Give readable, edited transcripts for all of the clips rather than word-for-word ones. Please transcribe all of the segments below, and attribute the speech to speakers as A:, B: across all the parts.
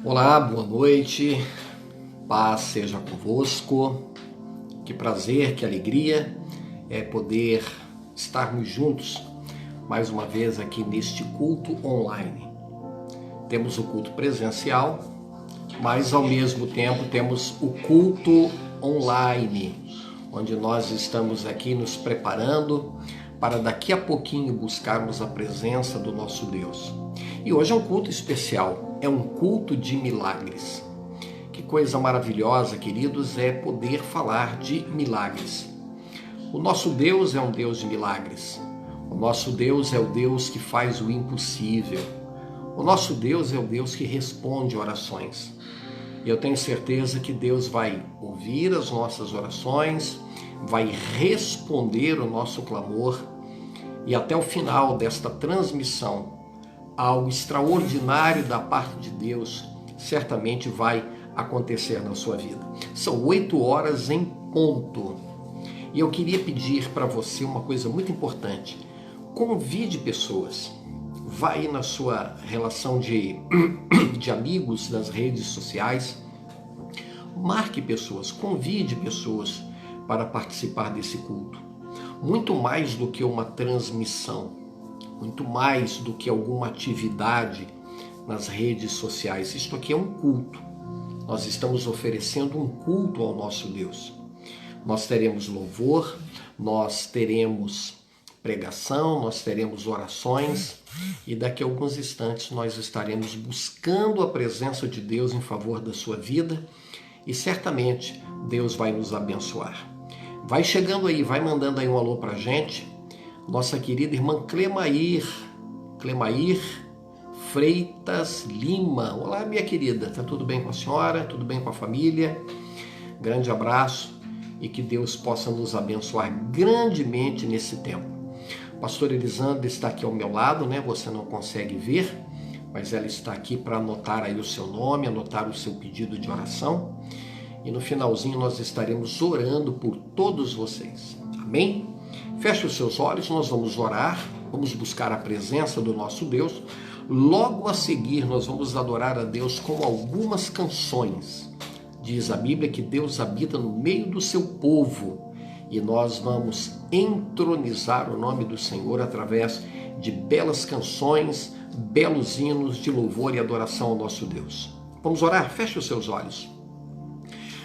A: Olá, boa noite, paz seja convosco, que prazer, que alegria é poder estarmos juntos mais uma vez aqui neste culto online. Temos o culto presencial, mas ao mesmo tempo temos o culto online, onde nós estamos aqui nos preparando para daqui a pouquinho buscarmos a presença do nosso Deus. E hoje é um culto especial, é um culto de milagres. Que coisa maravilhosa, queridos, é poder falar de milagres. O nosso Deus é um Deus de milagres. O nosso Deus é o Deus que faz o impossível. O nosso Deus é o Deus que responde orações. E eu tenho certeza que Deus vai ouvir as nossas orações, vai responder o nosso clamor, e até o final desta transmissão, algo extraordinário da parte de Deus certamente vai acontecer na sua vida. São 8 horas em ponto. E eu queria pedir para você uma coisa muito importante. Convide pessoas. Vai na sua relação de amigos nas redes sociais. Marque pessoas, convide pessoas para participar desse culto. Muito mais do que uma transmissão, muito mais do que alguma atividade nas redes sociais. Isto aqui é um culto. Nós estamos oferecendo um culto ao nosso Deus. Nós teremos louvor, nós teremos pregação, nós teremos orações e daqui a alguns instantes nós estaremos buscando a presença de Deus em favor da sua vida e certamente Deus vai nos abençoar. Vai chegando aí, vai mandando aí um alô pra gente. Nossa querida irmã Clemair Freitas Lima. Olá, minha querida, tá tudo bem com a senhora? Tudo bem com a família? Grande abraço e que Deus possa nos abençoar grandemente nesse tempo. Pastor Elisandra está aqui ao meu lado, né? Você não consegue ver, mas ela está aqui para anotar aí o seu nome, anotar o seu pedido de oração. E no finalzinho nós estaremos orando por todos vocês. Amém? Feche os seus olhos, nós vamos orar, vamos buscar a presença do nosso Deus. Logo a seguir nós vamos adorar a Deus com algumas canções. Diz a Bíblia que Deus habita no meio do seu povo e nós vamos entronizar o nome do Senhor através de belas canções, belos hinos de louvor e adoração ao nosso Deus. Vamos orar? Feche os seus olhos.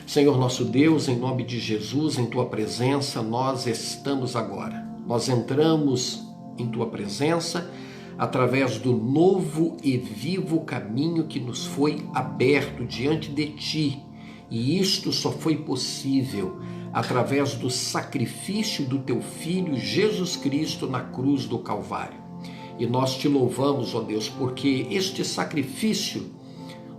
A: Senhor nosso Deus, em nome de Jesus, em Tua presença, nós estamos agora. Nós entramos em Tua presença através do novo e vivo caminho que nos foi aberto diante de Ti. E isto só foi possível através do sacrifício do Teu Filho Jesus Cristo na cruz do Calvário. E nós Te louvamos, ó Deus, porque este sacrifício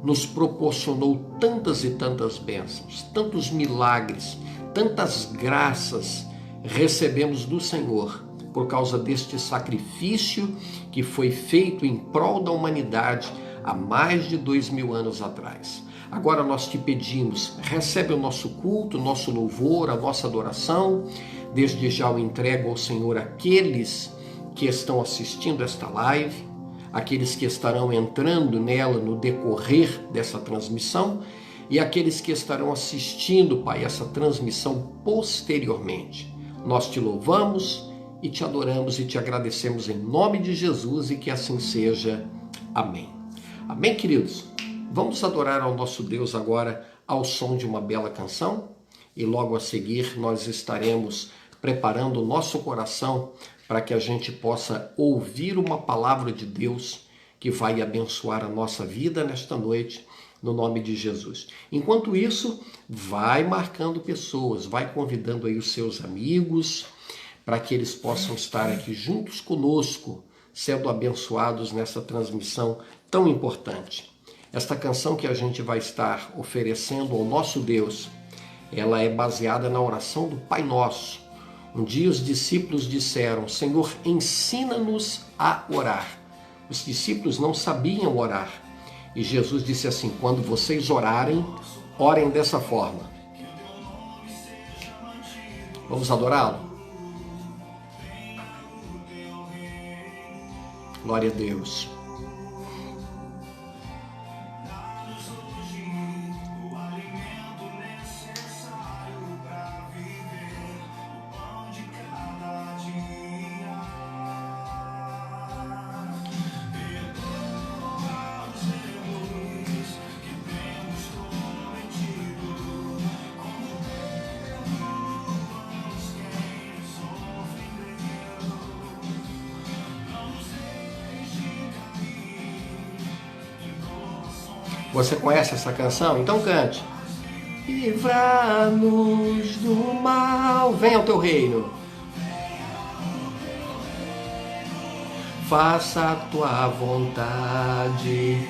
A: nos proporcionou tantas e tantas bênçãos, tantos milagres, tantas graças recebemos do Senhor por causa deste sacrifício que foi feito em prol da humanidade há mais de 2000 anos atrás. Agora nós te pedimos, recebe o nosso culto, o nosso louvor, a nossa adoração. Desde já eu entrego ao Senhor aqueles que estão assistindo esta live, aqueles que estarão entrando nela no decorrer dessa transmissão e aqueles que estarão assistindo, Pai, essa transmissão posteriormente. Nós te louvamos e te adoramos e te agradecemos em nome de Jesus e que assim seja. Amém. Amém, queridos? Vamos adorar ao nosso Deus agora ao som de uma bela canção e logo a seguir nós estaremos preparando o nosso coração para que a gente possa ouvir uma palavra de Deus que vai abençoar a nossa vida nesta noite, no nome de Jesus. Enquanto isso, vai marcando pessoas, vai convidando aí os seus amigos, para que eles possam estar aqui juntos conosco, sendo abençoados nessa transmissão tão importante. Esta canção que a gente vai estar oferecendo ao nosso Deus, ela é baseada na oração do Pai Nosso. Um dia os discípulos disseram, Senhor, ensina-nos a orar. Os discípulos não sabiam orar. E Jesus disse assim, quando vocês orarem, orem dessa forma. Vamos adorá-lo? Glória a Deus. Você conhece essa canção? Então cante. Livra-nos do mal, venha ao teu reino. Faça a tua vontade.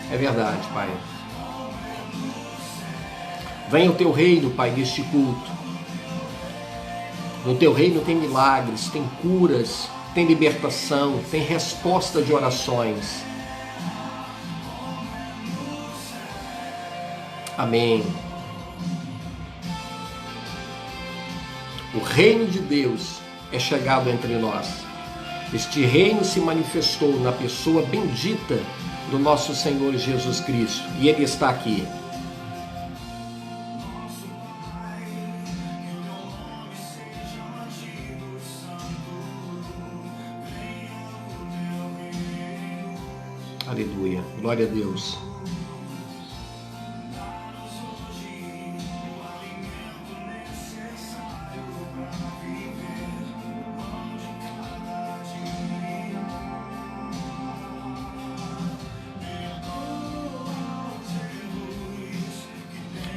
A: É verdade, Pai. Venha ao teu reino, Pai, neste culto. No teu reino tem milagres, tem curas, tem libertação, tem resposta de orações. Amém. O reino de Deus é chegado entre nós. Este reino se manifestou na pessoa bendita do nosso Senhor Jesus Cristo. E Ele está aqui. Aleluia. Glória a Deus.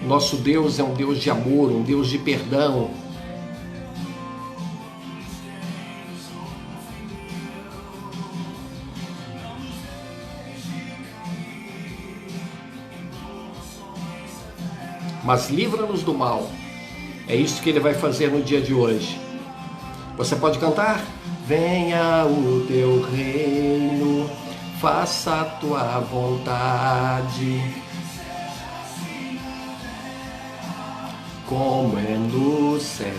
A: Nosso Deus é um Deus de amor, um Deus de perdão. Mas livra-nos do mal. É isso que Ele vai fazer no dia de hoje. Você pode cantar? Venha o teu reino, faça a tua vontade, como é no céu.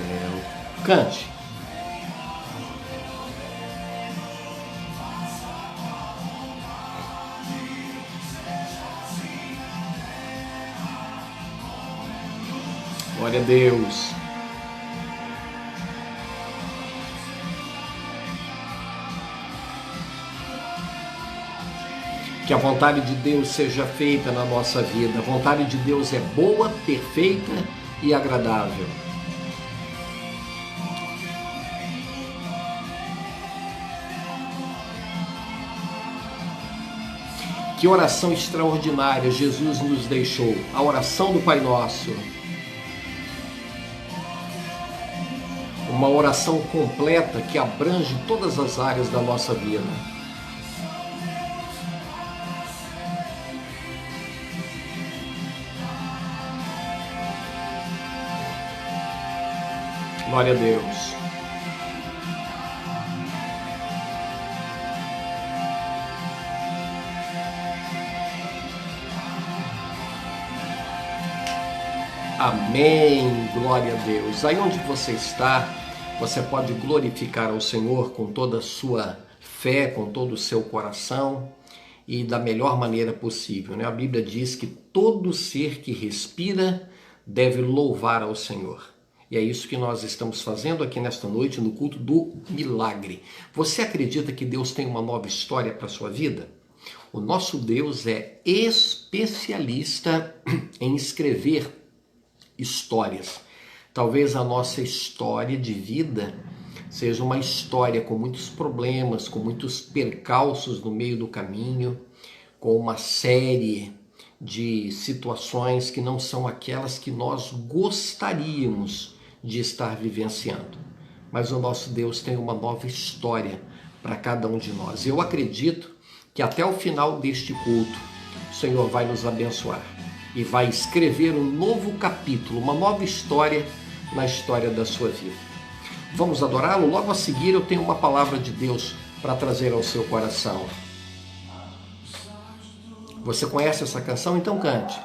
A: Cante. Glória a Deus. Que a vontade de Deus seja feita na nossa vida. A vontade de Deus é boa, perfeita e agradável. Que oração extraordinária Jesus nos deixou. A oração do Pai Nosso. Uma oração completa que abrange todas as áreas da nossa vida. Glória a Deus. Amém. Glória a Deus. Aí onde você está, você pode glorificar ao Senhor com toda a sua fé, com todo o seu coração e da melhor maneira possível, né? A Bíblia diz que todo ser que respira deve louvar ao Senhor. E é isso que nós estamos fazendo aqui nesta noite no culto do milagre. Você acredita que Deus tem uma nova história para a sua vida? O nosso Deus é especialista em escrever histórias. Talvez a nossa história de vida seja uma história com muitos problemas, com muitos percalços no meio do caminho, com uma série de situações que não são aquelas que nós gostaríamos de estar vivenciando. Mas o nosso Deus tem uma nova história para cada um de nós. Eu acredito que até o final deste culto, o Senhor vai nos abençoar e vai escrever um novo capítulo, uma nova história na história da sua vida. Vamos adorá-lo? Logo a seguir eu tenho uma palavra de Deus para trazer ao seu coração. Você conhece essa canção? Então cante.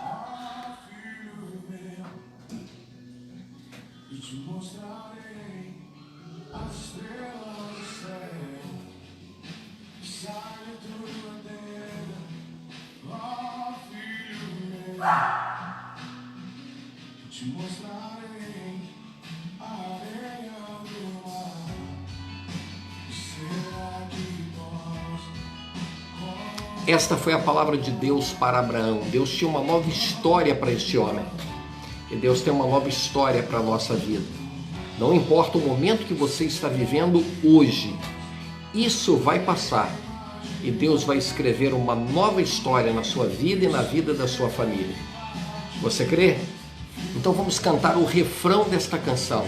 A: Esta foi a palavra de Deus para Abraão. Deus tinha uma nova história para este homem. E Deus tem uma nova história para a nossa vida. Não importa o momento que você está vivendo hoje, isso vai passar. e Deus vai escrever uma nova história na sua vida e na vida da sua família. Você crê? Então vamos cantar o refrão desta canção.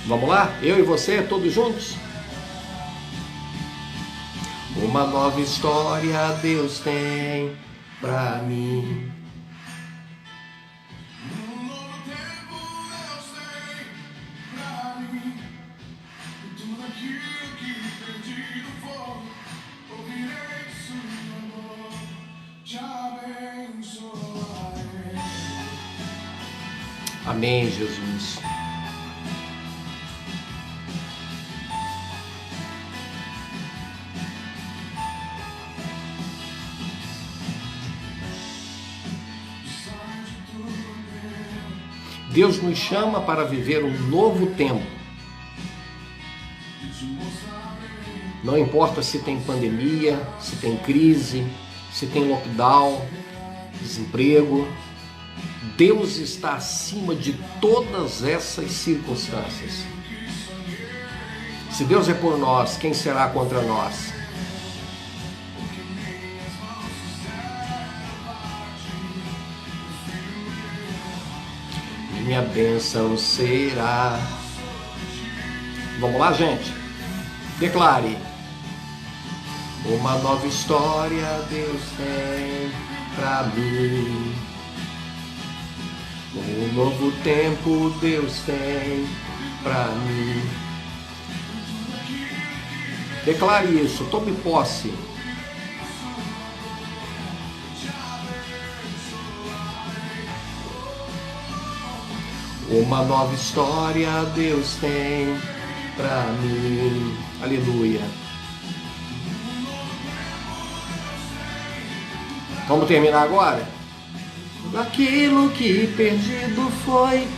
A: Vamos lá? Eu e você, todos juntos? Uma nova história Deus tem pra mim.
B: Um novo tempo Deus tem pra mim. Tudo aquilo que perdido foi, ouvirei sua voz, te abençoarei.
A: Amém, Jesus. Deus nos chama para viver um novo tempo. Não importa se tem pandemia, se tem crise, se tem lockdown, desemprego. Deus está acima de todas essas circunstâncias. Se Deus é por nós, quem será contra nós? Minha bênção será. Vamos lá, gente? Declare. Uma nova história Deus tem pra mim. Um novo tempo Deus tem pra mim. Declare isso, tome posse. Uma nova história Deus tem pra mim. Aleluia. Vamos terminar agora? Daquilo que perdido foi,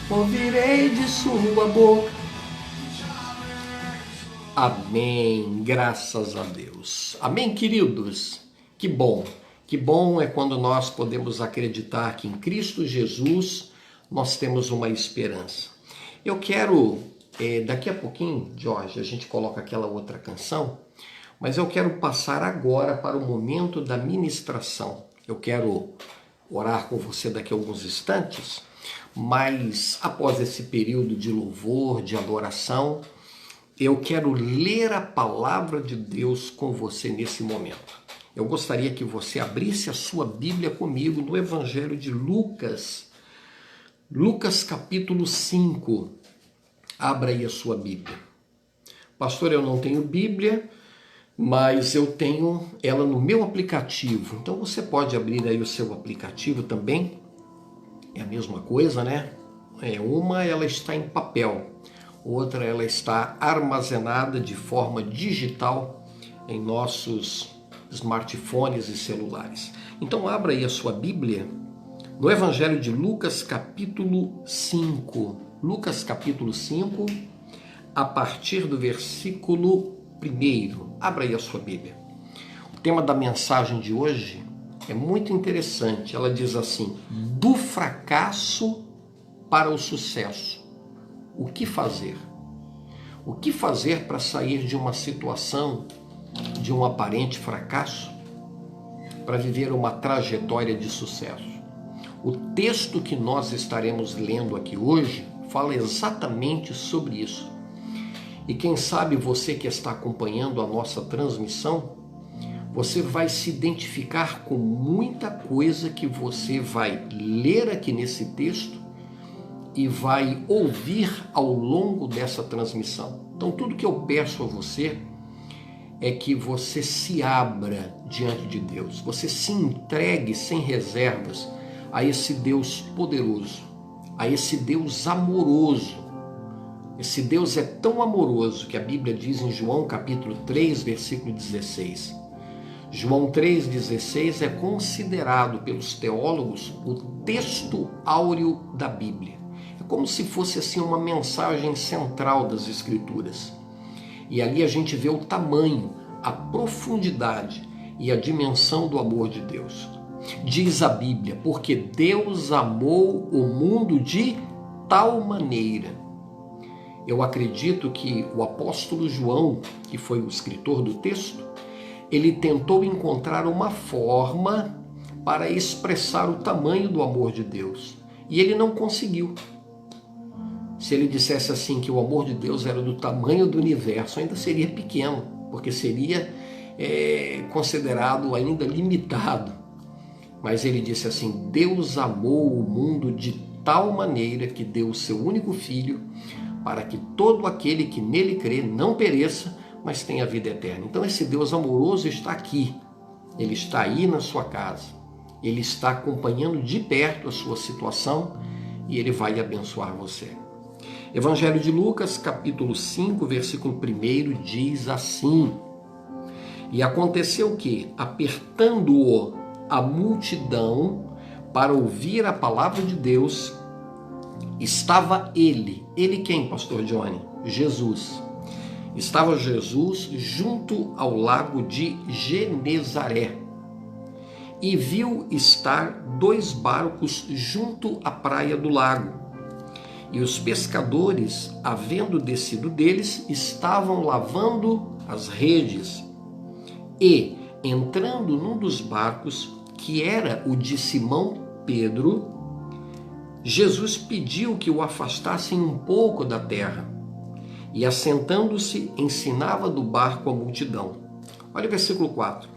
A: ouvirei de sua boca. Amém, graças a Deus. Amém, queridos. Que bom é quando nós podemos acreditar que em Cristo Jesus nós temos uma esperança. Eu quero, daqui a pouquinho, Jorge, a gente coloca aquela outra canção, mas eu quero passar agora para o momento da ministração. Eu quero orar com você daqui a alguns instantes, mas após esse período de louvor, de adoração, eu quero ler a palavra de Deus com você nesse momento. Eu gostaria que você abrisse a sua Bíblia comigo no Evangelho de Lucas, Lucas capítulo 5, abra aí a sua Bíblia. Pastor, eu não tenho Bíblia, mas eu tenho ela no meu aplicativo. Então você pode abrir aí o seu aplicativo também. É a mesma coisa, né? Uma ela está em papel, outra ela está armazenada de forma digital em nossos smartphones e celulares. Então abra aí a sua Bíblia no Evangelho de Lucas capítulo 5. Lucas capítulo 5, a partir do versículo 1. Abra aí a sua Bíblia. O tema da mensagem de hoje é muito interessante. Ela diz assim: do fracasso para o sucesso. O que fazer? O que fazer para sair de uma situação de um aparente fracasso para viver uma trajetória de sucesso? O texto que nós estaremos lendo aqui hoje fala exatamente sobre isso. E quem sabe você que está acompanhando a nossa transmissão, você vai se identificar com muita coisa que você vai ler aqui nesse texto e vai ouvir ao longo dessa transmissão. Então tudo que eu peço a você é que você se abra diante de Deus, você se entregue sem reservas a esse Deus poderoso, a esse Deus amoroso. Esse Deus é tão amoroso que a Bíblia diz em João capítulo 3, versículo 16. João 3,16 é considerado pelos teólogos o texto áureo da Bíblia. É como se fosse assim uma mensagem central das Escrituras. E ali a gente vê o tamanho, a profundidade e a dimensão do amor de Deus. Diz a Bíblia, porque Deus amou o mundo de tal maneira. Eu acredito que o apóstolo João, que foi o escritor do texto, ele tentou encontrar uma forma para expressar o tamanho do amor de Deus. E ele não conseguiu. Se ele dissesse assim que o amor de Deus era do tamanho do universo, ainda seria pequeno, porque seria considerado ainda limitado. Mas ele disse assim: Deus amou o mundo de tal maneira que deu o seu único filho, para que todo aquele que nele crê não pereça, mas tenha vida eterna. Então esse Deus amoroso está aqui, ele está aí na sua casa, ele está acompanhando de perto a sua situação e ele vai abençoar você. Evangelho de Lucas, capítulo 5, versículo 1, diz assim: E aconteceu que, apertando-o a multidão para ouvir a palavra de Deus, estava ele quem, pastor Johnny? Jesus. Estava Jesus junto ao lago de Genezaré e viu estar 2 barcos junto à praia do lago. E os pescadores, havendo descido deles, estavam lavando as redes. E, entrando num dos barcos, que era o de Simão Pedro, Jesus pediu que o afastassem um pouco da terra. E, assentando-se, ensinava do barco a multidão. Olha o versículo 4.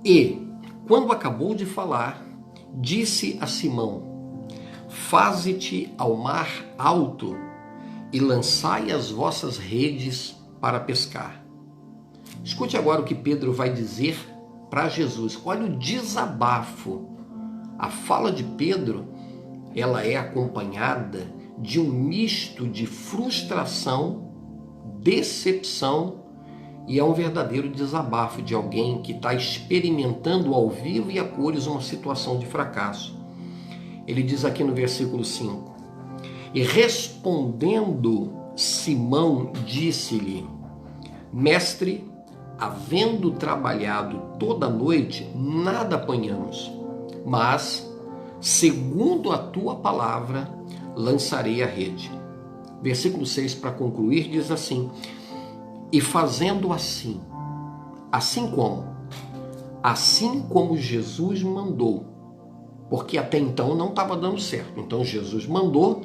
A: E, quando acabou de falar, disse a Simão: Faze-te ao mar alto e lançai as vossas redes para pescar. Escute agora o que Pedro vai dizer para Jesus. Olha o desabafo. A fala de Pedro, ela é acompanhada de um misto de frustração, decepção e é um verdadeiro desabafo de alguém que está experimentando ao vivo e a cores uma situação de fracasso. Ele diz aqui no versículo 5: E respondendo Simão, disse-lhe: Mestre, havendo trabalhado toda a noite, nada apanhamos, mas, segundo a tua palavra, lançarei a rede. Versículo 6, para concluir, diz assim: E fazendo assim, assim como Jesus mandou, porque até então não estava dando certo. Então Jesus mandou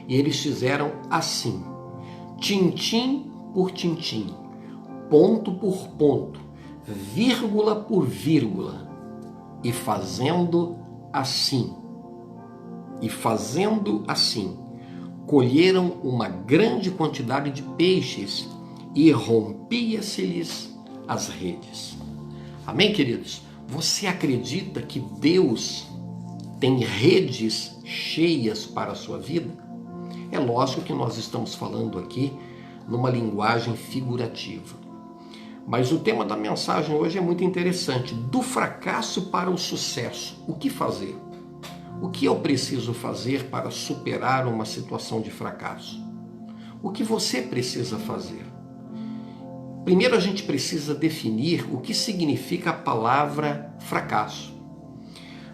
A: e eles fizeram assim, tintim por tintim, ponto por ponto, vírgula por vírgula, e fazendo assim, colheram uma grande quantidade de peixes e rompia-se-lhes as redes. Amém, queridos? Você acredita que Deus tem redes cheias para a sua vida? É lógico que nós estamos falando aqui numa linguagem figurativa. Mas o tema da mensagem hoje é muito interessante. Do fracasso para o sucesso. O que fazer? O que eu preciso fazer para superar uma situação de fracasso? O que você precisa fazer? Primeiro a gente precisa definir o que significa a palavra fracasso.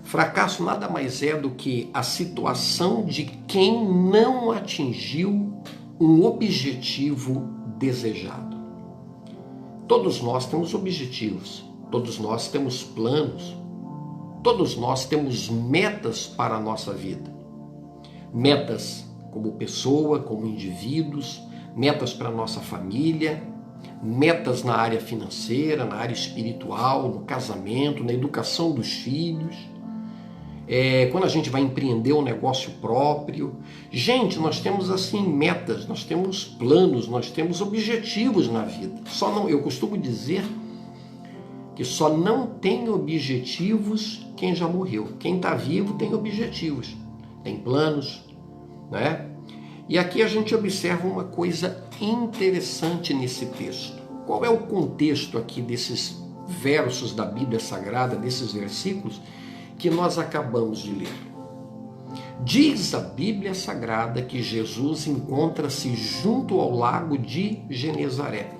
A: Fracasso nada mais é do que a situação de quem não atingiu um objetivo desejado. Todos nós temos objetivos, todos nós temos planos, todos nós temos metas para a nossa vida. Metas como pessoa, como indivíduos, metas para a nossa família, metas na área financeira, na área espiritual, no casamento, na educação dos filhos. Quando a gente vai empreender um negócio próprio. Gente, nós temos assim metas, nós temos planos, nós temos objetivos na vida. Eu costumo dizer que só não tem objetivos quem já morreu. Quem está vivo tem objetivos, tem planos, né? E aqui a gente observa uma coisa interessante nesse texto. Qual é o contexto aqui desses versos da Bíblia Sagrada, desses versículos que nós acabamos de ler? Diz a Bíblia Sagrada que Jesus encontra-se junto ao lago de Genezaré.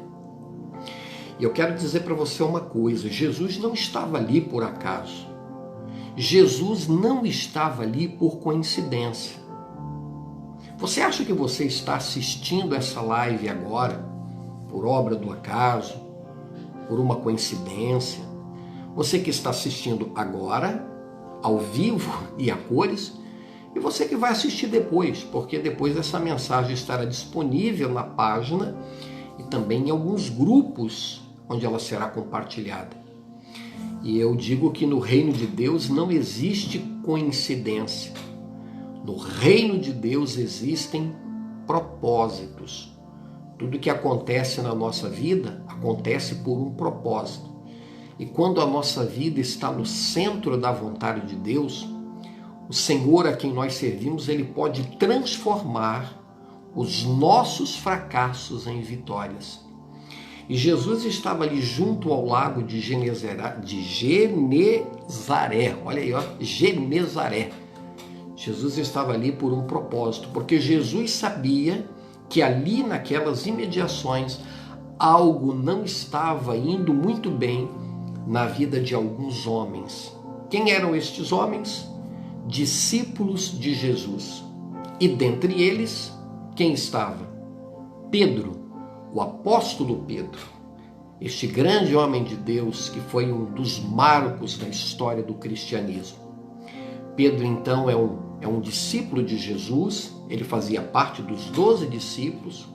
A: E eu quero dizer para você uma coisa: Jesus não estava ali por acaso. Jesus não estava ali por coincidência. Você acha que você está assistindo essa live agora por obra do acaso, por uma coincidência? Você que está assistindo agora, ao vivo e a cores, e você que vai assistir depois, porque depois essa mensagem estará disponível na página e também em alguns grupos onde ela será compartilhada. E eu digo que no reino de Deus não existe coincidência. No reino de Deus existem propósitos. Tudo que acontece na nossa vida acontece por um propósito. E quando a nossa vida está no centro da vontade de Deus, o Senhor a quem nós servimos, Ele pode transformar os nossos fracassos em vitórias. E Jesus estava ali junto ao lago de Genezaré, olha aí, ó, Genezaré. Jesus estava ali por um propósito, porque Jesus sabia que ali naquelas imediações algo não estava indo muito bem na vida de alguns homens. Quem eram estes homens? Discípulos de Jesus. E dentre eles, quem estava? Pedro, o apóstolo Pedro, este grande homem de Deus que foi um dos marcos da história do cristianismo. Pedro, então, é um discípulo de Jesus, ele fazia parte dos 12 discípulos,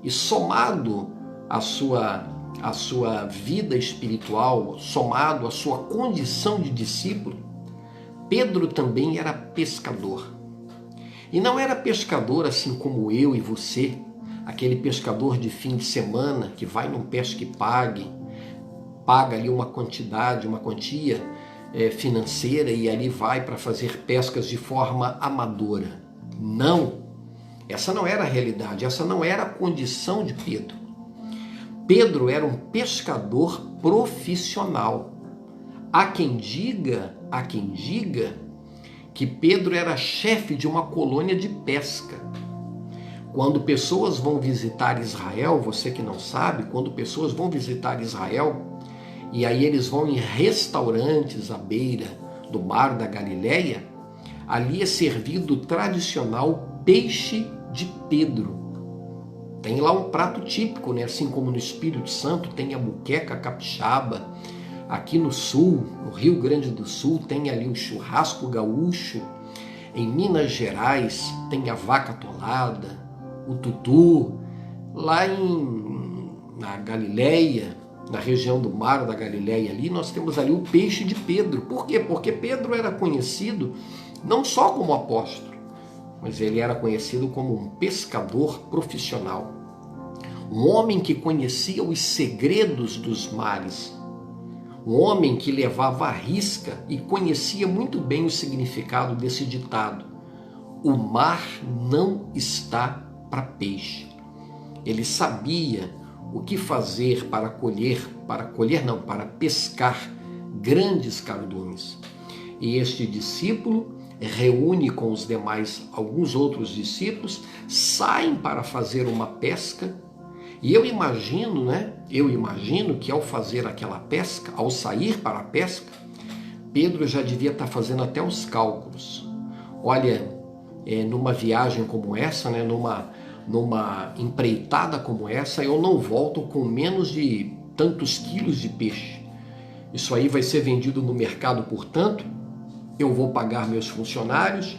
A: e somado à sua vida espiritual, somado à sua condição de discípulo, Pedro também era pescador. E não era pescador assim como eu e você, aquele pescador de fim de semana que vai num pesca e paga ali uma quantia financeira e ali vai para fazer pescas de forma amadora. Não, essa não era a realidade, essa não era a condição de Pedro. Pedro era um pescador profissional. Há quem diga que Pedro era chefe de uma colônia de pesca. Quando pessoas vão visitar Israel, você que não sabe, quando pessoas vão visitar Israel, e aí eles vão em restaurantes à beira do mar da Galileia, ali é servido o tradicional peixe de Pedro. Tem lá um prato típico, né? Assim como no Espírito Santo tem a muqueca capixaba, aqui no sul, no Rio Grande do Sul, tem ali o churrasco gaúcho, em Minas Gerais tem a vaca atolada, o tutu, lá na Galileia, na região do mar da Galileia ali, nós temos ali o peixe de Pedro. Por quê? Porque Pedro era conhecido não só como apóstolo, mas ele era conhecido como um pescador profissional. Um homem que conhecia os segredos dos mares. Um homem que levava à risca e conhecia muito bem o significado desse ditado: o mar não está para peixe. Ele sabia o que fazer para pescar grandes cardumes. E este discípulo reúne com os demais alguns outros discípulos, saem para fazer uma pesca. E eu imagino que ao fazer aquela pesca, ao sair para a pesca, Pedro já devia estar fazendo até os cálculos. Olha, numa viagem como essa, né, numa empreitada como essa, eu não volto com menos de tantos quilos de peixe. Isso aí vai ser vendido no mercado, portanto, eu vou pagar meus funcionários,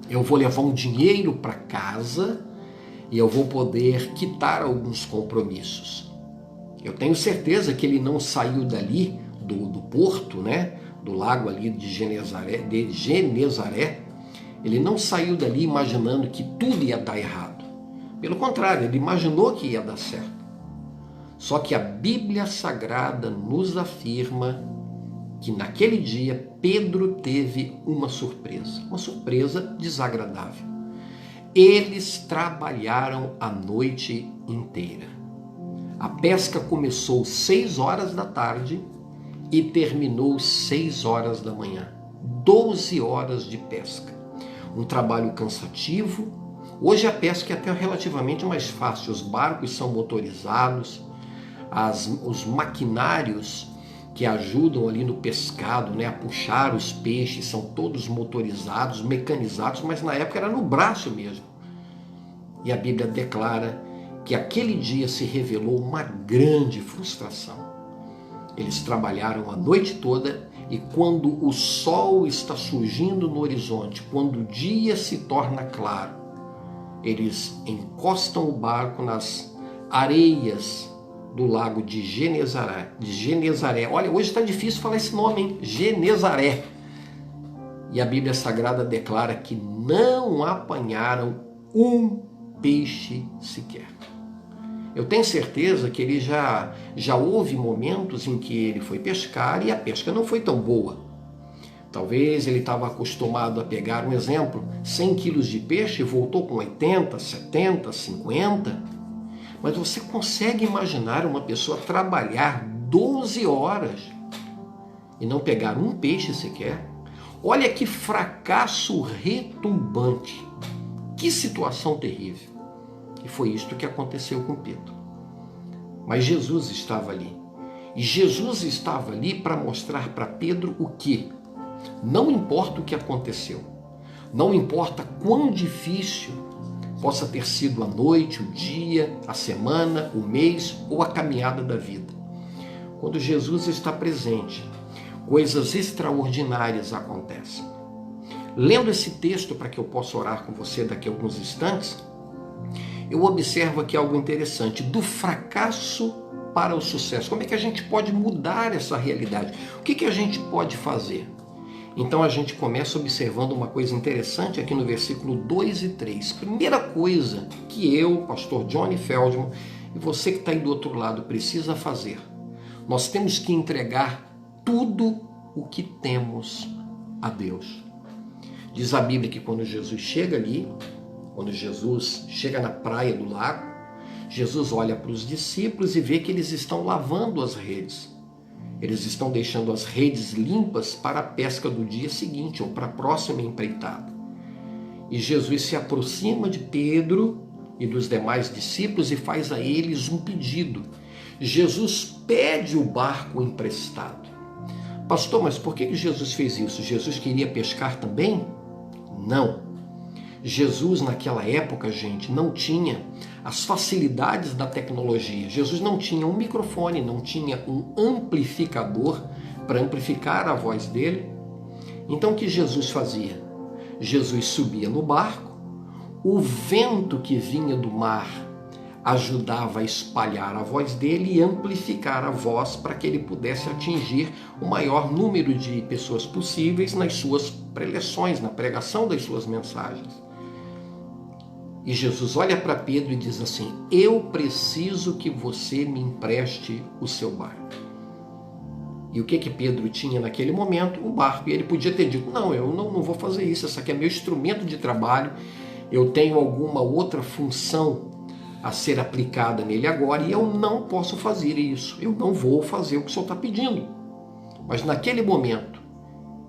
A: eu vou levar um dinheiro para casa e eu vou poder quitar alguns compromissos. Eu tenho certeza que ele não saiu dali, do porto, né, do lago ali de Genezaré, ele não saiu dali imaginando que tudo ia dar errado. Pelo contrário, ele imaginou que ia dar certo. Só que a Bíblia Sagrada nos afirma que naquele dia Pedro teve uma surpresa desagradável. Eles trabalharam a noite inteira. A pesca começou 6 horas da tarde e terminou 6 horas da manhã. 12 horas de pesca. Um trabalho cansativo. Hoje a pesca é até relativamente mais fácil. Os barcos são motorizados, os maquinários que ajudam ali no pescado, né, a puxar os peixes, são todos motorizados, mecanizados, mas na época era no braço mesmo. E a Bíblia declara que aquele dia se revelou uma grande frustração. Eles trabalharam a noite toda e quando o sol está surgindo no horizonte, quando o dia se torna claro, eles encostam o barco nas areias do lago de Genezaré. Olha, hoje está difícil falar esse nome, hein? Genezaré. E a Bíblia Sagrada declara que não apanharam um peixe sequer. Eu tenho certeza que ele já houve momentos em que ele foi pescar e a pesca não foi tão boa. Talvez ele estava acostumado a pegar, um exemplo, 100 quilos de peixe e voltou com 80, 70, 50. Mas você consegue imaginar uma pessoa trabalhar 12 horas e não pegar um peixe sequer? Olha que fracasso retumbante. Que situação terrível. E foi isto que aconteceu com Pedro. Mas Jesus estava ali. E Jesus estava ali para mostrar para Pedro o quê? Não importa o que aconteceu. Não importa quão difícil possa ter sido a noite, o dia, a semana, o mês ou a caminhada da vida. Quando Jesus está presente, coisas extraordinárias acontecem. Lendo esse texto para que eu possa orar com você daqui a alguns instantes, eu observo aqui algo interessante, do fracasso para o sucesso. Como é que a gente pode mudar essa realidade? O que a gente pode fazer? Então a gente começa observando uma coisa interessante aqui no versículo 2 e 3. Primeira coisa que eu, pastor Johnny Feldman, e você que está aí do outro lado precisa fazer, nós temos que entregar tudo o que temos a Deus. Diz a Bíblia que quando Jesus chega ali, quando Jesus chega na praia do lago, Jesus olha para os discípulos e vê que eles estão lavando as redes. Eles estão deixando as redes limpas para a pesca do dia seguinte ou para a próxima empreitada. E Jesus se aproxima de Pedro e dos demais discípulos e faz a eles um pedido. Jesus pede o barco emprestado. Pastor, mas por que Jesus fez isso? Jesus queria pescar também? Não. Jesus naquela época, gente, não tinha as facilidades da tecnologia. Jesus não tinha um microfone, não tinha um amplificador para amplificar a voz dele. Então o que Jesus fazia? Jesus subia no barco, o vento que vinha do mar ajudava a espalhar a voz dele e amplificar a voz para que ele pudesse atingir o maior número de pessoas possíveis nas suas preleções, na pregação das suas mensagens. E Jesus olha para Pedro e diz assim: eu preciso que você me empreste o seu barco. E o que Pedro tinha naquele momento? Um barco. E ele podia ter dito: não, eu não vou fazer isso, esse aqui é meu instrumento de trabalho, eu tenho alguma outra função a ser aplicada nele agora e eu não posso fazer isso, eu não vou fazer o que o Senhor está pedindo. Mas naquele momento,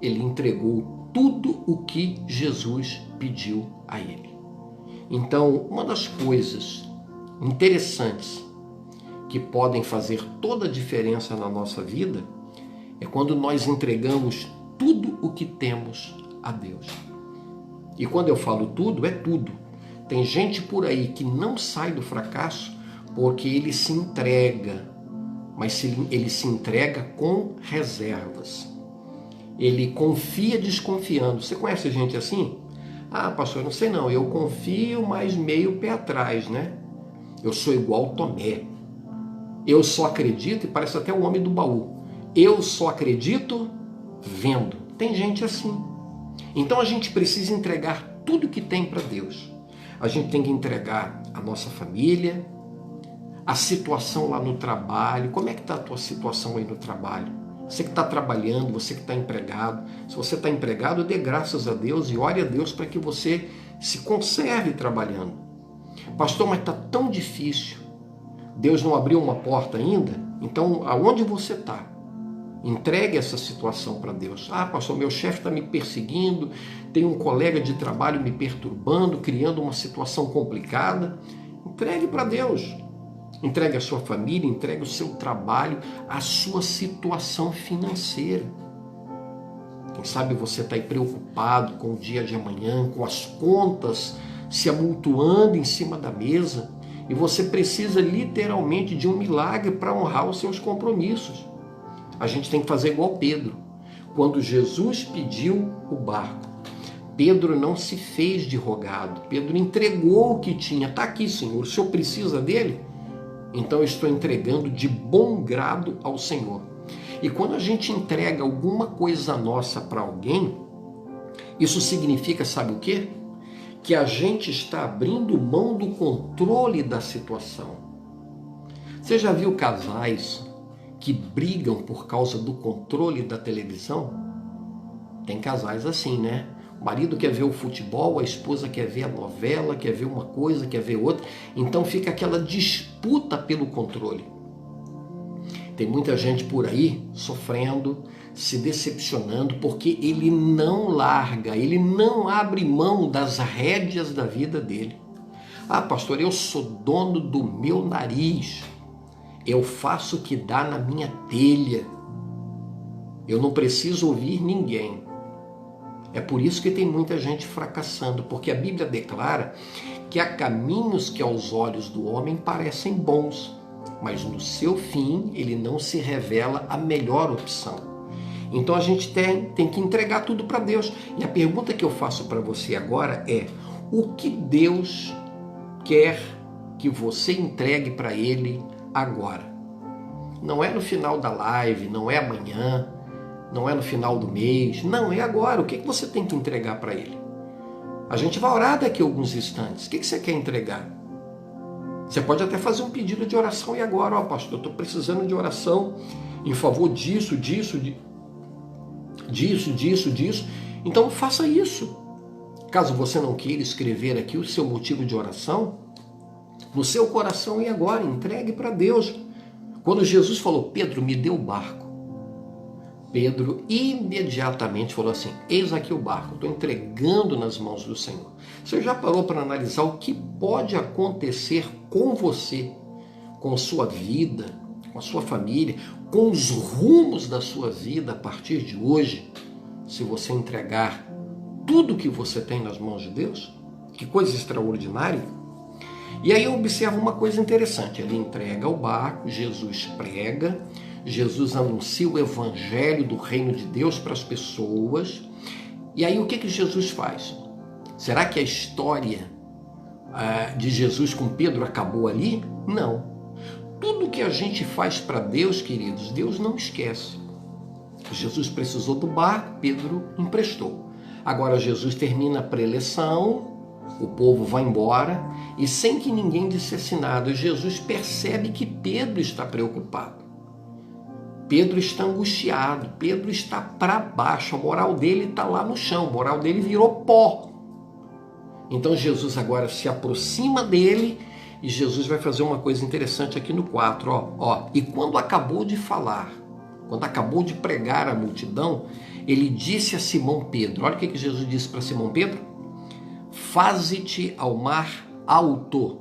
A: ele entregou tudo o que Jesus pediu a ele. Então, uma das coisas interessantes que podem fazer toda a diferença na nossa vida é quando nós entregamos tudo o que temos a Deus. E quando eu falo tudo, é tudo. Tem gente por aí que não sai do fracasso porque ele se entrega, mas ele se entrega com reservas. Ele confia desconfiando. Você conhece gente assim? Ah, pastor, não sei não, eu confio, mas meio pé atrás, né? Eu sou igual Tomé. Eu só acredito, e parece até o homem do baú, eu só acredito vendo. Tem gente assim. Então a gente precisa entregar tudo que tem para Deus. A gente tem que entregar a nossa família, a situação lá no trabalho. Como é que está a tua situação aí no trabalho? Você que está trabalhando, você que está empregado. Se você está empregado, dê graças a Deus e ore a Deus para que você se conserve trabalhando. Pastor, mas está tão difícil. Deus não abriu uma porta ainda? Então, aonde você está? Entregue essa situação para Deus. Ah, pastor, meu chefe está me perseguindo, tem um colega de trabalho me perturbando, criando uma situação complicada. Entregue para Deus. Entregue a sua família, entregue o seu trabalho, a sua situação financeira. Quem sabe você está aí preocupado com o dia de amanhã, com as contas se amultuando em cima da mesa, e você precisa literalmente de um milagre para honrar os seus compromissos. A gente tem que fazer igual Pedro. Quando Jesus pediu o barco, Pedro não se fez de rogado. Pedro entregou o que tinha. Está aqui, Senhor, o Senhor precisa dele? Então eu estou entregando de bom grado ao Senhor. E quando a gente entrega alguma coisa nossa para alguém, isso significa, sabe o quê? Que a gente está abrindo mão do controle da situação. Você já viu casais que brigam por causa do controle da televisão? Tem casais assim, né? O marido quer ver o futebol, a esposa quer ver a novela, quer ver uma coisa, quer ver outra. Então fica aquela disputa pelo controle. Tem muita gente por aí sofrendo, se decepcionando, porque ele não larga, ele não abre mão das rédeas da vida dele. Ah, pastor, eu sou dono do meu nariz. Eu faço o que dá na minha telha. Eu não preciso ouvir ninguém. É por isso que tem muita gente fracassando, porque a Bíblia declara que há caminhos que aos olhos do homem parecem bons, mas no seu fim ele não se revela a melhor opção. Então a gente tem que entregar tudo para Deus. E a pergunta que eu faço para você agora é: o que Deus quer que você entregue para Ele agora? Não é no final da live, não é amanhã, não é no final do mês, não, é agora. O que você tem que entregar para Ele? A gente vai orar daqui a alguns instantes. O que você quer entregar? Você pode até fazer um pedido de oração e agora, ó, pastor, eu estou precisando de oração em favor disso. Então faça isso. Caso você não queira escrever aqui o seu motivo de oração, no seu coração e agora, entregue para Deus. Quando Jesus falou, Pedro, me dê o barco, Pedro imediatamente falou assim, eis aqui o barco, estou entregando nas mãos do Senhor. Você já parou para analisar o que pode acontecer com você, com a sua vida, com a sua família, com os rumos da sua vida a partir de hoje, se você entregar tudo que você tem nas mãos de Deus? Que coisa extraordinária! E aí eu observo uma coisa interessante, ele entrega o barco, Jesus prega, Jesus anuncia o evangelho do reino de Deus para as pessoas. E aí o que Jesus faz? Será que a história de Jesus com Pedro acabou ali? Não. Tudo que a gente faz para Deus, queridos, Deus não esquece. Jesus precisou do barco, Pedro emprestou. Agora Jesus termina a preleção, o povo vai embora e sem que ninguém dissesse nada, Jesus percebe que Pedro está preocupado. Pedro está angustiado, Pedro está para baixo, a moral dele está lá no chão, a moral dele virou pó. Então Jesus agora se aproxima dele e Jesus vai fazer uma coisa interessante aqui no 4. E quando acabou de falar, quando acabou de pregar a multidão, ele disse a Simão Pedro, olha o que Jesus disse para Simão Pedro, faze-te ao mar alto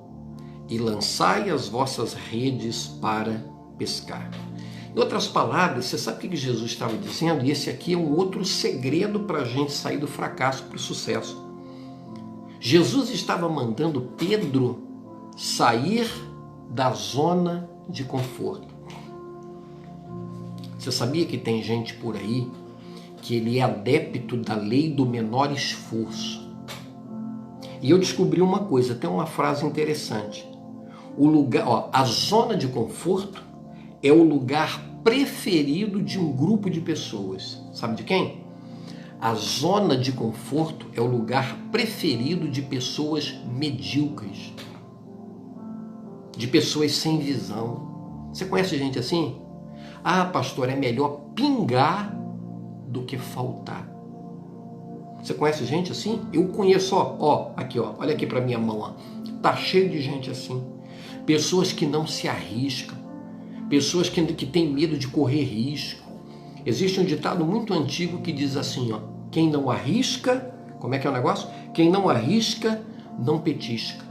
A: e lançai as vossas redes para pescar. Em outras palavras, você sabe o que Jesus estava dizendo? E esse aqui é um outro segredo para a gente sair do fracasso para o sucesso. Jesus estava mandando Pedro sair da zona de conforto. Você sabia que tem gente por aí que ele é adepto da lei do menor esforço? E eu descobri uma coisa, tem uma frase interessante. A zona de conforto é o lugar preferido de um grupo de pessoas. Sabe de quem? A zona de conforto é o lugar preferido de pessoas medíocres, de pessoas sem visão. Você conhece gente assim? Ah, pastor, é melhor pingar do que faltar. Você conhece gente assim? Eu conheço, aqui, olha aqui para minha mão, tá cheio de gente assim. Pessoas que não se arriscam, pessoas que têm medo de correr risco. Existe um ditado muito antigo que diz assim, quem não arrisca, como é que é o negócio? Quem não arrisca, não petisca.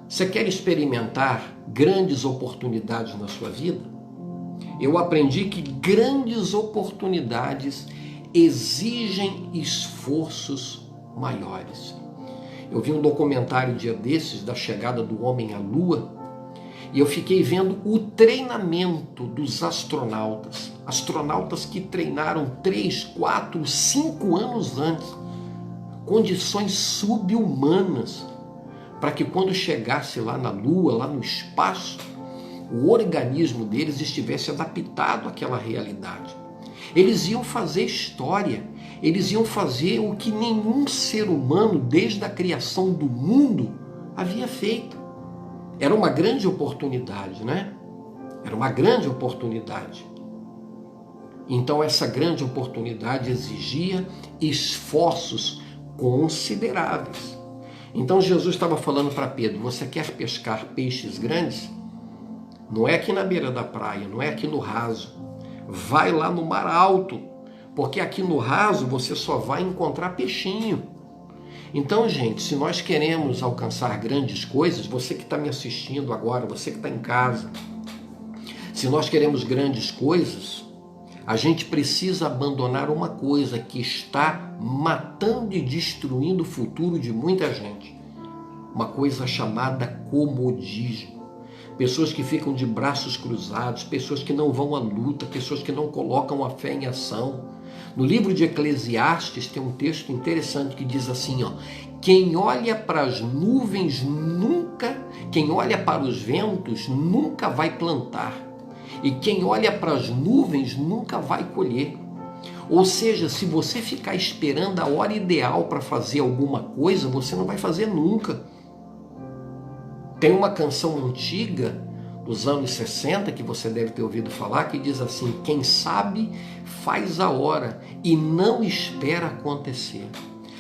A: Você quer experimentar grandes oportunidades na sua vida? Eu aprendi que grandes oportunidades exigem esforços maiores. Eu vi um documentário dia desses da chegada do homem à Lua e eu fiquei vendo o treinamento dos astronautas. Astronautas que treinaram 3, 4, 5 anos antes, condições subhumanas, para que quando chegasse lá na Lua, lá no espaço, o organismo deles estivesse adaptado àquela realidade. Eles iam fazer história, eles iam fazer o que nenhum ser humano, desde a criação do mundo, havia feito. Era uma grande oportunidade, né? Era uma grande oportunidade. Então essa grande oportunidade exigia esforços consideráveis. Então Jesus estava falando para Pedro: você quer pescar peixes grandes? Não é aqui na beira da praia, não é aqui no raso. Vai lá no mar alto, porque aqui no raso você só vai encontrar peixinho. Então, gente, se nós queremos alcançar grandes coisas, você que está me assistindo agora, você que está em casa, se nós queremos grandes coisas, a gente precisa abandonar uma coisa que está matando e destruindo o futuro de muita gente. Uma coisa chamada comodismo. Pessoas que ficam de braços cruzados, pessoas que não vão à luta, pessoas que não colocam a fé em ação. No livro de Eclesiastes tem um texto interessante que diz assim, ó: quem olha para as nuvens quem olha para os ventos nunca vai plantar, e quem olha para as nuvens nunca vai colher. Ou seja, se você ficar esperando a hora ideal para fazer alguma coisa, você não vai fazer nunca. Tem uma canção antiga dos anos 60 que você deve ter ouvido falar, que diz assim: quem sabe faz a hora e não espera acontecer.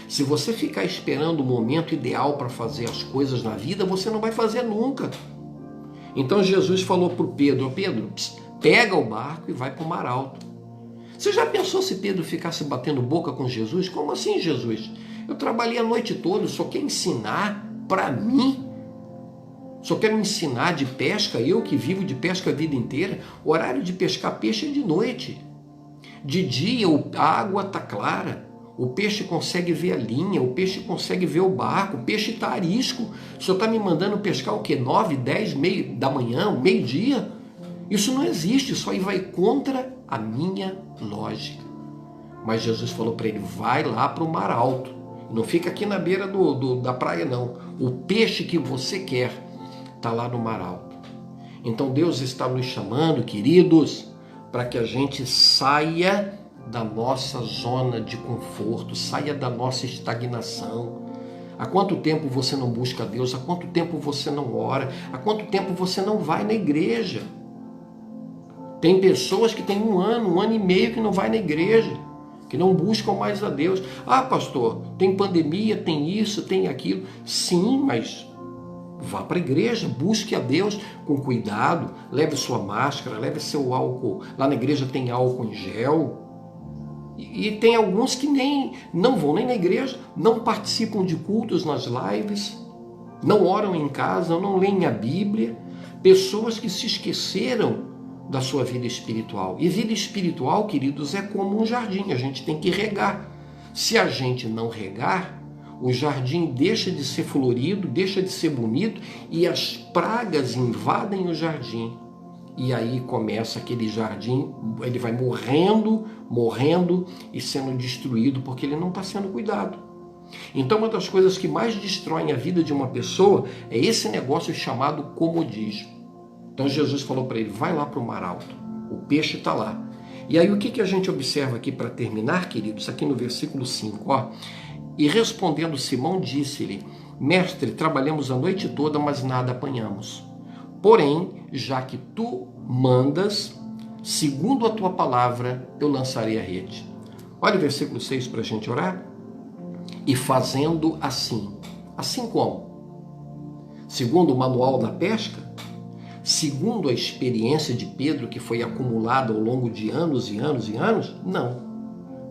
A: Se você ficar esperando o momento ideal para fazer as coisas na vida, você não vai fazer nunca. Então Jesus falou para o Pedro: Pedro, pega o barco e vai para o mar alto. Você já pensou se Pedro ficasse batendo boca com Jesus? Como assim, Jesus? Eu trabalhei a noite toda, só quer ensinar para mim? Só quero ensinar de pesca, eu que vivo de pesca a vida inteira. O horário de pescar peixe é de noite. De dia a água está clara, o peixe consegue ver a linha, o peixe consegue ver o barco, o peixe está arisco. O senhor está me mandando pescar o quê? 9, 10, meio da manhã, meio-dia? Isso não existe, isso aí vai contra a minha lógica. Mas Jesus falou para ele: vai lá para o mar alto, não fica aqui na beira da praia não. O peixe que você quer está lá no mar alto. Então Deus está nos chamando, queridos, para que a gente saia da nossa zona de conforto, saia da nossa estagnação. Há quanto tempo você não busca Deus? Há quanto tempo você não ora? Há quanto tempo você não vai na igreja? Tem pessoas que têm 1 ano e meio que não vai na igreja, que não buscam mais a Deus. Ah, pastor, tem pandemia, tem isso, tem aquilo. Sim, mas vá para a igreja, busque a Deus com cuidado, leve sua máscara, leve seu álcool. Lá na igreja tem álcool em gel. E tem alguns que não vão nem na igreja, não participam de cultos nas lives, não oram em casa, não leem a Bíblia. Pessoas que se esqueceram da sua vida espiritual. E vida espiritual, queridos, é como um jardim, a gente tem que regar. Se a gente não regar, o jardim deixa de ser florido, deixa de ser bonito e as pragas invadem o jardim. E aí começa aquele jardim, ele vai morrendo e sendo destruído porque ele não está sendo cuidado. Então uma das coisas que mais destroem a vida de uma pessoa é esse negócio chamado comodismo. Então Jesus falou para ele: vai lá para o mar alto, o peixe está lá. E aí o que a gente observa aqui para terminar, queridos? Aqui no versículo 5, ó. E respondendo Simão, disse-lhe: mestre, trabalhamos a noite toda, mas nada apanhamos. Porém, já que tu mandas, segundo a tua palavra, eu lançarei a rede. Olha o versículo 6 para a gente orar. E fazendo assim. Assim como? Segundo o manual da pesca? Segundo a experiência de Pedro, que foi acumulada ao longo de anos e anos e anos? Não.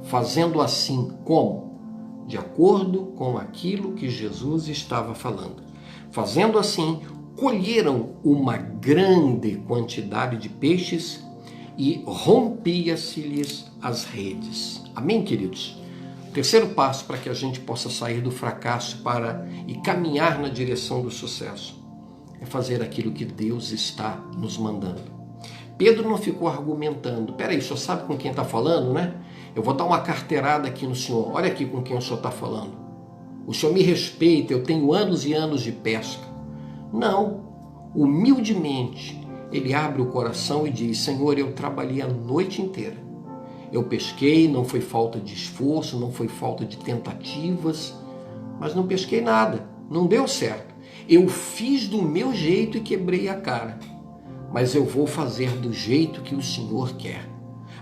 A: Fazendo assim como? De acordo com aquilo que Jesus estava falando. Fazendo assim, colheram uma grande quantidade de peixes e rompia-se-lhes as redes. Amém, queridos? O terceiro passo para que a gente possa sair do fracasso e caminhar na direção do sucesso é fazer aquilo que Deus está nos mandando. Pedro não ficou argumentando. Peraí, o senhor sabe com quem está falando, né? Eu vou dar uma carteirada aqui no senhor. Olha aqui com quem o senhor está falando. O senhor me respeita, eu tenho anos e anos de pesca. Não. Humildemente, ele abre o coração e diz: Senhor, eu trabalhei a noite inteira. Eu pesquei, não foi falta de esforço, não foi falta de tentativas, mas não pesquei nada. Não deu certo. Eu fiz do meu jeito e quebrei a cara. Mas eu vou fazer do jeito que o Senhor quer.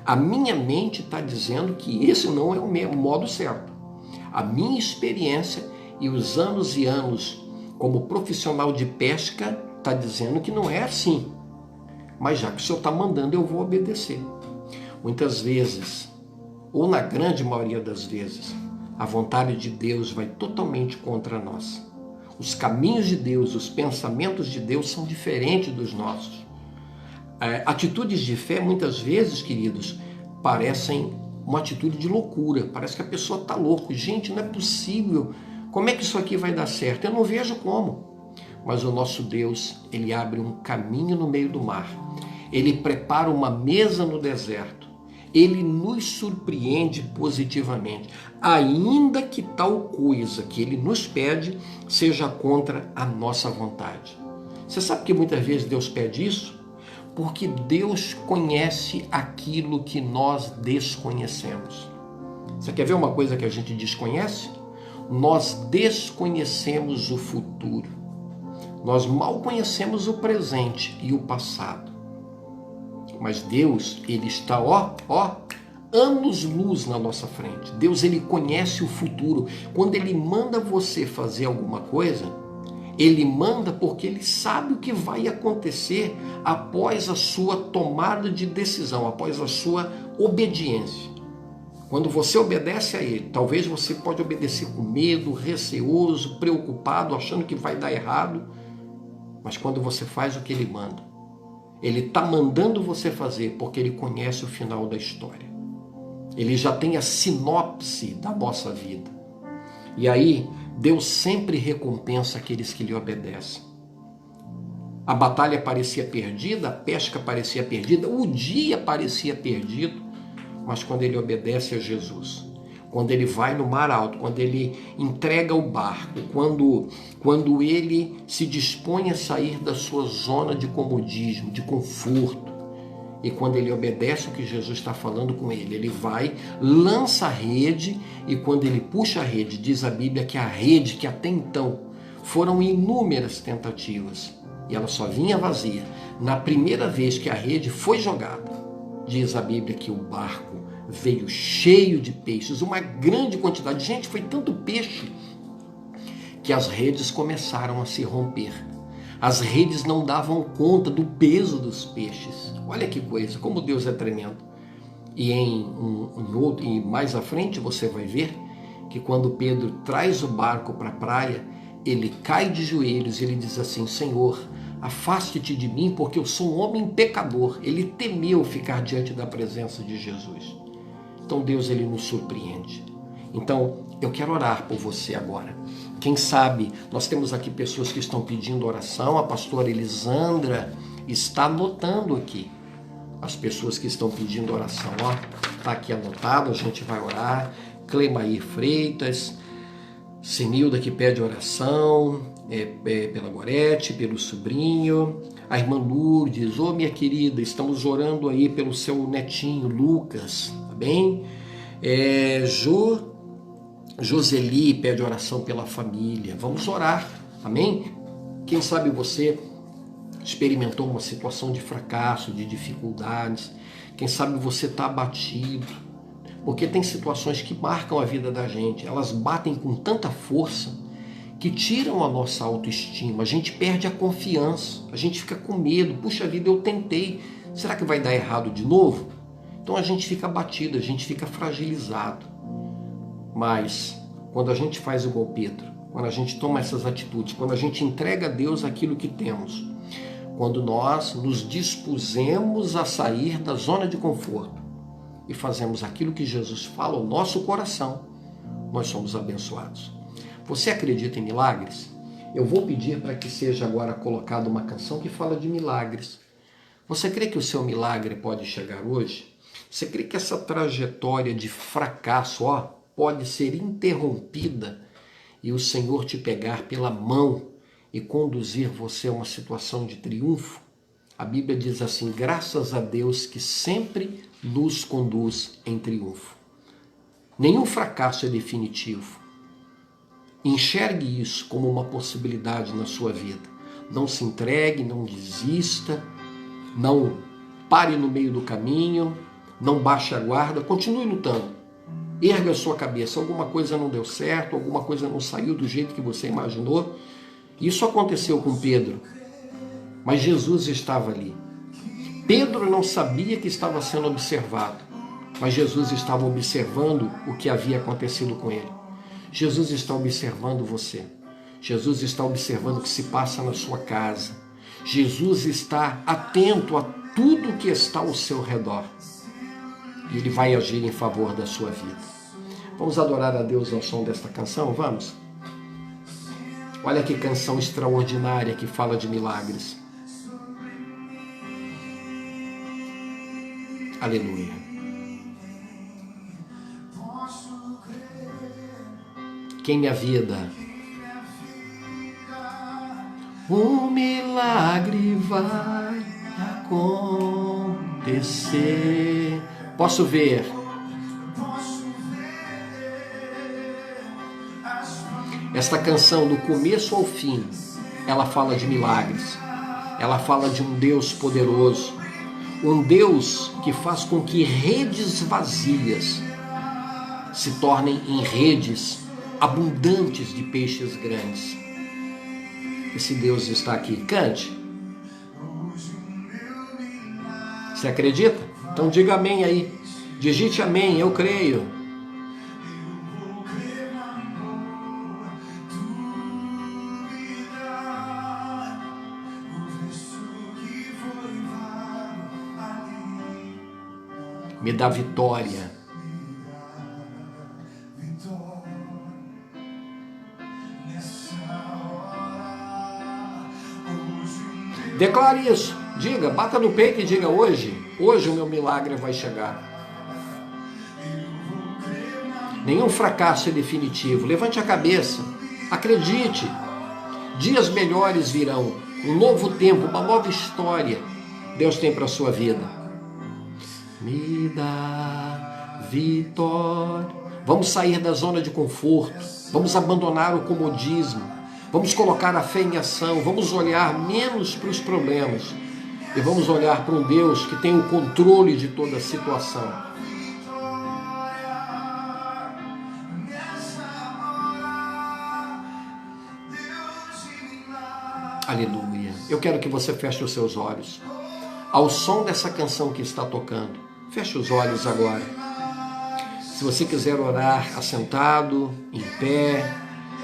A: A minha mente está dizendo que esse não é o modo certo. A minha experiência e os anos e anos como profissional de pesca está dizendo que não é assim. Mas já que o Senhor está mandando, eu vou obedecer. Muitas vezes, ou na grande maioria das vezes, a vontade de Deus vai totalmente contra nós. Os caminhos de Deus, os pensamentos de Deus são diferentes dos nossos. Atitudes de fé, muitas vezes, queridos, parecem uma atitude de loucura. Parece que a pessoa está louca. Gente, não é possível. Como é que isso aqui vai dar certo? Eu não vejo como. Mas o nosso Deus, ele abre um caminho no meio do mar. Ele prepara uma mesa no deserto. Ele nos surpreende positivamente. Ainda que tal coisa que ele nos pede seja contra a nossa vontade. Você sabe que muitas vezes Deus pede isso? Porque Deus conhece aquilo que nós desconhecemos. Você quer ver uma coisa que a gente desconhece? Nós desconhecemos o futuro. Nós mal conhecemos o presente e o passado. Mas Deus, ele está, anos-luz na nossa frente. Deus, ele conhece o futuro. Quando ele manda você fazer alguma coisa, ele manda porque ele sabe o que vai acontecer após a sua tomada de decisão, após a sua obediência. Quando você obedece a ele, talvez você pode obedecer com medo, receoso, preocupado, achando que vai dar errado. Mas quando você faz o que ele manda, ele está mandando você fazer porque ele conhece o final da história. Ele já tem a sinopse da nossa vida. E aí, Deus sempre recompensa aqueles que lhe obedecem. A batalha parecia perdida, a pesca parecia perdida, o dia parecia perdido, mas quando ele obedece a Jesus, quando ele vai no mar alto, quando ele entrega o barco, quando ele se dispõe a sair da sua zona de comodismo, de conforto, e quando ele obedece o que Jesus está falando com ele, ele vai, lança a rede, e quando ele puxa a rede, diz a Bíblia que a rede, que até então foram inúmeras tentativas, e ela só vinha vazia. Na primeira vez que a rede foi jogada, diz a Bíblia que o barco veio cheio de peixes, uma grande quantidade. Gente, foi tanto peixe que as redes começaram a se romper. As redes não davam conta do peso dos peixes. Olha que coisa, como Deus é tremendo. E mais à frente você vai ver que quando Pedro traz o barco para a praia, ele cai de joelhos e ele diz assim: Senhor, afaste-te de mim, porque eu sou um homem pecador. Ele temeu ficar diante da presença de Jesus. Então Deus, ele nos surpreende. Então eu quero orar por você agora. Quem sabe, nós temos aqui pessoas que estão pedindo oração. A pastora Elisandra está anotando aqui as pessoas que estão pedindo oração. Está aqui anotado, a gente vai orar. Clemair Freitas, Senilda que pede oração, pela Gorete, pelo sobrinho. A irmã Lourdes: ô minha querida, estamos orando aí pelo seu netinho Lucas, tá bem? Joseli pede oração pela família. Vamos orar, amém? Quem sabe você experimentou uma situação de fracasso, de dificuldades. Quem sabe você está abatido, porque tem situações que marcam a vida da gente. Elas batem com tanta força que tiram a nossa autoestima. A gente perde a confiança, a gente fica com medo. Puxa vida, eu tentei, será que vai dar errado de novo? Então a gente fica abatido, a gente fica fragilizado. Mas quando a gente faz igual Pedro, quando a gente toma essas atitudes, quando a gente entrega a Deus aquilo que temos, quando nós nos dispusemos a sair da zona de conforto e fazemos aquilo que Jesus fala ao nosso coração, nós somos abençoados. Você acredita em milagres? Eu vou pedir para que seja agora colocada uma canção que fala de milagres. Você crê que o seu milagre pode chegar hoje? Você crê que essa trajetória de fracasso, pode ser interrompida e o Senhor te pegar pela mão e conduzir você a uma situação de triunfo? A Bíblia diz assim: graças a Deus que sempre nos conduz em triunfo. Nenhum fracasso é definitivo. Enxergue isso como uma possibilidade na sua vida. Não se entregue, não desista, não pare no meio do caminho, não baixe a guarda, continue lutando. Erga a sua cabeça. Alguma coisa não deu certo, alguma coisa não saiu do jeito que você imaginou. Isso aconteceu com Pedro, mas Jesus estava ali. Pedro não sabia que estava sendo observado, mas Jesus estava observando o que havia acontecido com ele. Jesus está observando você. Jesus está observando o que se passa na sua casa. Jesus está atento a tudo que está ao seu redor. E Ele vai agir em favor da sua vida. Vamos adorar a Deus ao som desta canção? Vamos? Olha que canção extraordinária que fala de milagres. Aleluia. Que em minha vida um milagre vai acontecer. Posso ver. Esta canção, do começo ao fim, ela fala de milagres. Ela fala de um Deus poderoso. Um Deus que faz com que redes vazias se tornem em redes abundantes de peixes grandes. Esse Deus está aqui. Cante. Você acredita? Então diga amém aí. Digite amém, eu creio. Me dá vitória. Declare isso. Diga, bata no peito e diga: hoje o meu milagre vai chegar. Nenhum fracasso é definitivo. Levante a cabeça. Acredite. Dias melhores virão. Um novo tempo, uma nova história Deus tem para a sua vida. Me dá vitória. Vamos sair da zona de conforto. Vamos abandonar o comodismo. Vamos colocar a fé em ação. Vamos olhar menos para os problemas e vamos olhar para um Deus que tem o controle de toda a situação. Aleluia. Eu quero que você feche os seus olhos ao som dessa canção que está tocando. Feche os olhos agora. Se você quiser orar assentado, em pé,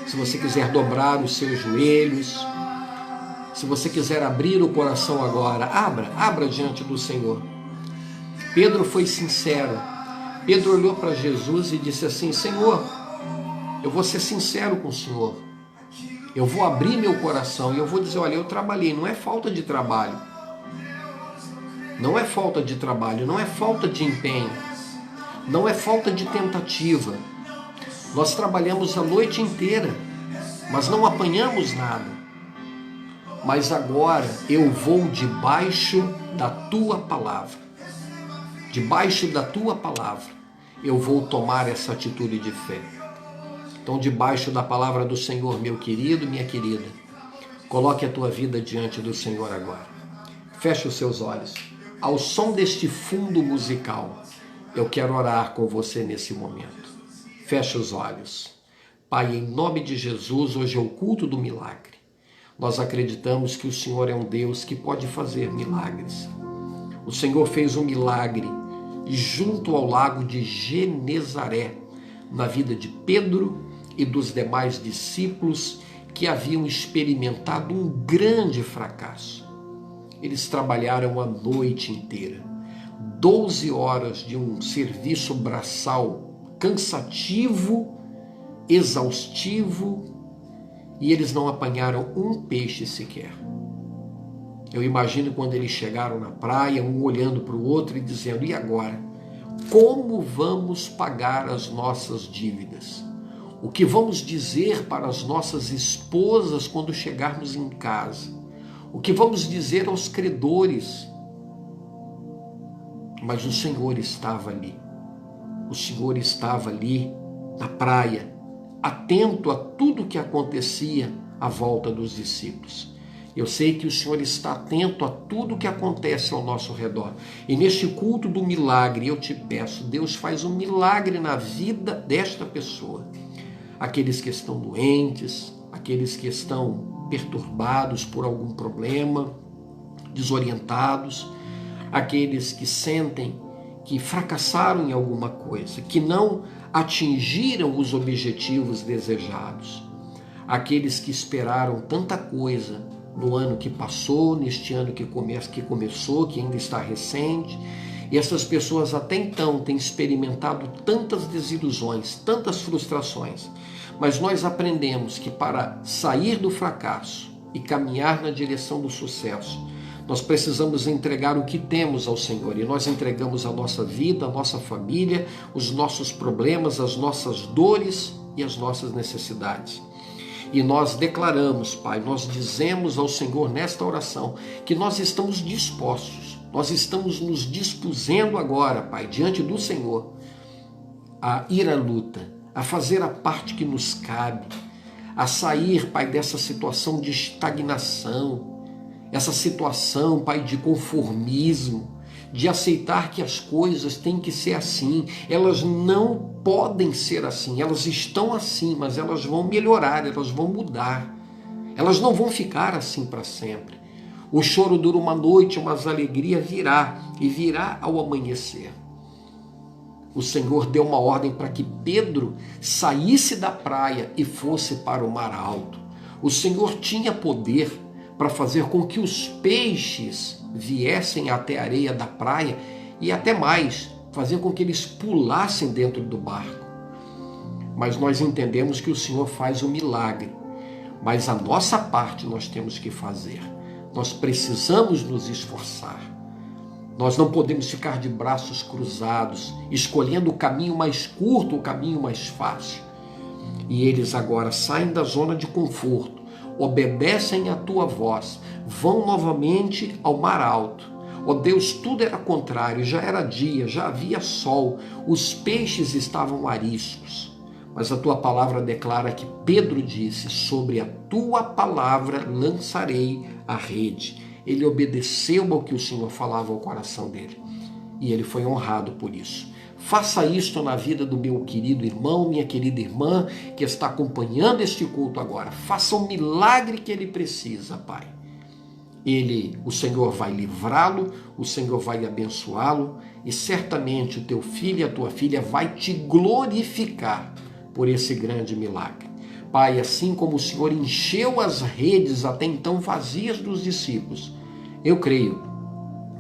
A: se você quiser dobrar os seus joelhos, se você quiser abrir o coração agora, abra diante do Senhor. Pedro foi sincero. Pedro olhou para Jesus e disse assim: Senhor, eu vou ser sincero com o Senhor. Eu vou abrir meu coração e eu vou dizer: olha, eu trabalhei. Não é falta de trabalho. Não é falta de trabalho, não é falta de empenho, não é falta de tentativa. Nós trabalhamos a noite inteira, mas não apanhamos nada. Mas agora eu vou debaixo da tua palavra. Debaixo da tua palavra, eu vou tomar essa atitude de fé. Então, debaixo da palavra do Senhor, meu querido, minha querida, coloque a tua vida diante do Senhor agora. Feche os seus olhos. Ao som deste fundo musical, eu quero orar com você nesse momento. Feche os olhos. Pai, em nome de Jesus, hoje é o culto do milagre. Nós acreditamos que o Senhor é um Deus que pode fazer milagres. O Senhor fez um milagre junto ao lago de Genezaré, na vida de Pedro e dos demais discípulos que haviam experimentado um grande fracasso. Eles trabalharam a noite inteira, 12 horas de um serviço braçal cansativo, exaustivo, e eles não apanharam um peixe sequer. Eu imagino quando eles chegaram na praia, um olhando para o outro e dizendo: e agora? Como vamos pagar as nossas dívidas? O que vamos dizer para as nossas esposas quando chegarmos em casa? O que vamos dizer aos credores? Mas o Senhor estava ali. O Senhor estava ali na praia, atento a tudo o que acontecia à volta dos discípulos. Eu sei que o Senhor está atento a tudo o que acontece ao nosso redor. E neste culto do milagre, eu te peço, Deus faz um milagre na vida desta pessoa. Aqueles que estão doentes, aqueles que estão perturbados por algum problema, desorientados, aqueles que sentem que fracassaram em alguma coisa, que não atingiram os objetivos desejados, aqueles que esperaram tanta coisa no ano que passou, neste ano que começou, que ainda está recente, e essas pessoas até então têm experimentado tantas desilusões, tantas frustrações, mas nós aprendemos que para sair do fracasso e caminhar na direção do sucesso, nós precisamos entregar o que temos ao Senhor, e nós entregamos a nossa vida, a nossa família, os nossos problemas, as nossas dores e as nossas necessidades. E nós declaramos, Pai, nós dizemos ao Senhor nesta oração que nós estamos dispostos, nós estamos nos dispusendo agora, Pai, diante do Senhor, a ir à luta, a fazer a parte que nos cabe, a sair, Pai, dessa situação de estagnação, essa situação, Pai, de conformismo, de aceitar que as coisas têm que ser assim. Elas não podem ser assim, elas estão assim, mas elas vão melhorar, elas vão mudar. Elas não vão ficar assim para sempre. O choro dura uma noite, mas a alegria virá, e virá ao amanhecer. O Senhor deu uma ordem para que Pedro saísse da praia e fosse para o mar alto. O Senhor tinha poder para fazer com que os peixes viessem até a areia da praia e até mais, fazer com que eles pulassem dentro do barco. Mas nós entendemos que o Senhor faz o milagre, mas a nossa parte nós temos que fazer. Nós precisamos nos esforçar. Nós não podemos ficar de braços cruzados, escolhendo o caminho mais curto, o caminho mais fácil. E eles agora saem da zona de conforto, obedecem à tua voz, vão novamente ao mar alto. Ó Deus, tudo era contrário, já era dia, já havia sol, os peixes estavam ariscos. Mas a tua palavra declara que Pedro disse: sobre a tua palavra lançarei a rede. Ele obedeceu ao que o Senhor falava ao coração dele, e ele foi honrado por isso. Faça isto na vida do meu querido irmão, minha querida irmã, que está acompanhando este culto agora. Faça o milagre que ele precisa, Pai. O Senhor vai livrá-lo, o Senhor vai abençoá-lo, e certamente o teu filho e a tua filha vai te glorificar por esse grande milagre. Pai, assim como o Senhor encheu as redes até então vazias dos discípulos, eu creio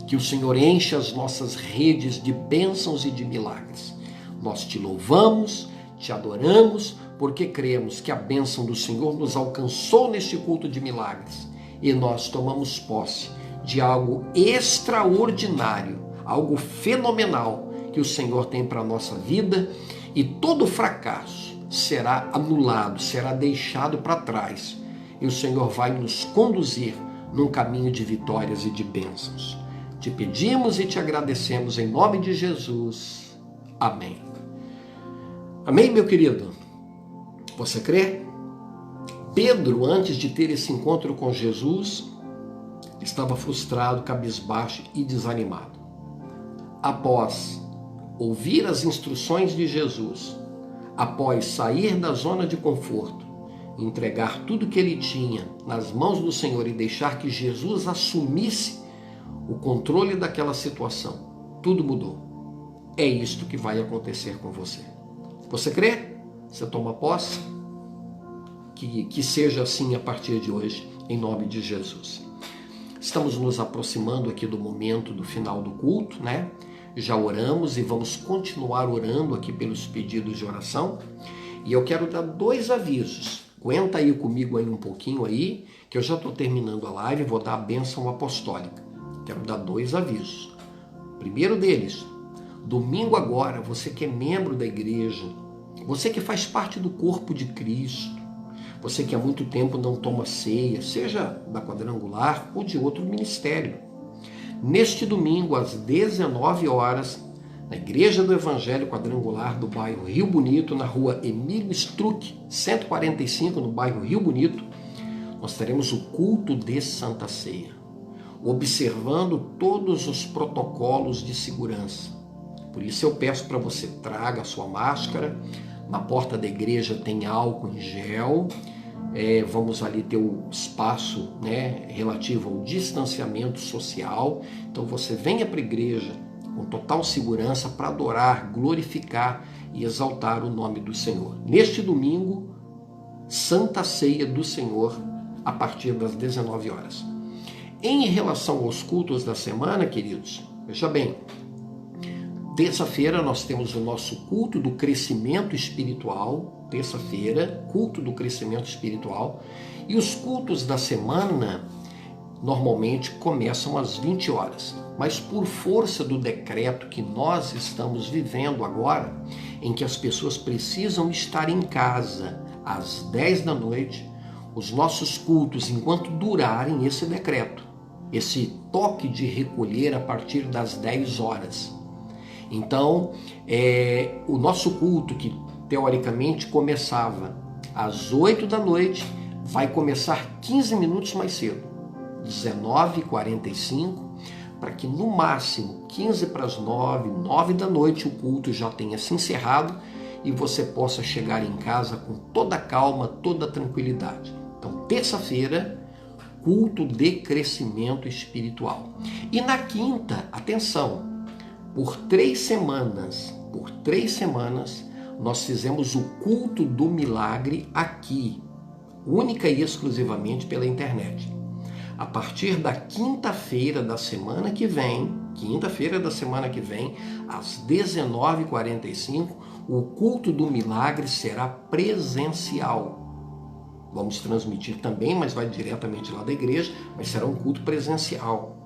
A: que o Senhor enche as nossas redes de bênçãos e de milagres. Nós te louvamos, te adoramos, porque cremos que a bênção do Senhor nos alcançou neste culto de milagres. E nós tomamos posse de algo extraordinário, algo fenomenal que o Senhor tem para a nossa vida, e todo fracasso será anulado, será deixado para trás, e o Senhor vai nos conduzir num caminho de vitórias e de bênçãos. Te pedimos e te agradecemos em nome de Jesus. Amém. Amém, meu querido? Você crê? Pedro, antes de ter esse encontro com Jesus, estava frustrado, cabisbaixo e desanimado. Após ouvir as instruções de Jesus, após sair da zona de conforto, entregar tudo que ele tinha nas mãos do Senhor e deixar que Jesus assumisse o controle daquela situação, tudo mudou. É isto que vai acontecer com você. Você crê? Você toma posse? que seja assim a partir de hoje, em nome de Jesus. Estamos nos aproximando aqui do momento do final do culto, né? Já oramos e vamos continuar orando aqui pelos pedidos de oração. E eu quero dar 2 avisos. Aguenta aí comigo aí um pouquinho aí, que eu já estou terminando a live e vou dar a bênção apostólica. Quero dar 2 avisos. Primeiro deles, domingo agora, você que é membro da igreja, você que faz parte do corpo de Cristo, você que há muito tempo não toma ceia, seja da Quadrangular ou de outro ministério. Neste domingo, às 19 horas, na Igreja do Evangelho Quadrangular do bairro Rio Bonito, na rua Emílio Struck, 145, no bairro Rio Bonito, nós teremos o culto de Santa Ceia, observando todos os protocolos de segurança. Por isso eu peço para você, traga a sua máscara. Na porta da igreja tem álcool em gel. Vamos ali ter o espaço, né, relativo ao distanciamento social. Então você venha para a igreja com total segurança para adorar, glorificar e exaltar o nome do Senhor. Neste domingo, Santa Ceia do Senhor, a partir das 19 horas. Em relação aos cultos da semana, queridos, veja bem, terça-feira nós temos o nosso culto do crescimento espiritual, terça-feira, culto do crescimento espiritual, e os cultos da semana normalmente começam às 20 horas, mas por força do decreto que nós estamos vivendo agora, em que as pessoas precisam estar em casa às 10 da noite, os nossos cultos, enquanto durarem esse decreto, esse toque de recolher a partir das 10 horas. Então, o nosso culto, que teoricamente começava às 8 da noite, vai começar 15 minutos mais cedo, 19h45, para que no máximo 15 para as 9, 9 da noite, o culto já tenha se encerrado e você possa chegar em casa com toda a calma, toda a tranquilidade. Então, terça-feira, culto de crescimento espiritual. E na quinta, atenção, por 3 semanas, nós fizemos o culto do milagre aqui, única e exclusivamente pela internet. A partir da quinta-feira da semana que vem, às 19h45, o culto do milagre será presencial. Vamos transmitir também, mas vai diretamente lá da igreja, mas será um culto presencial.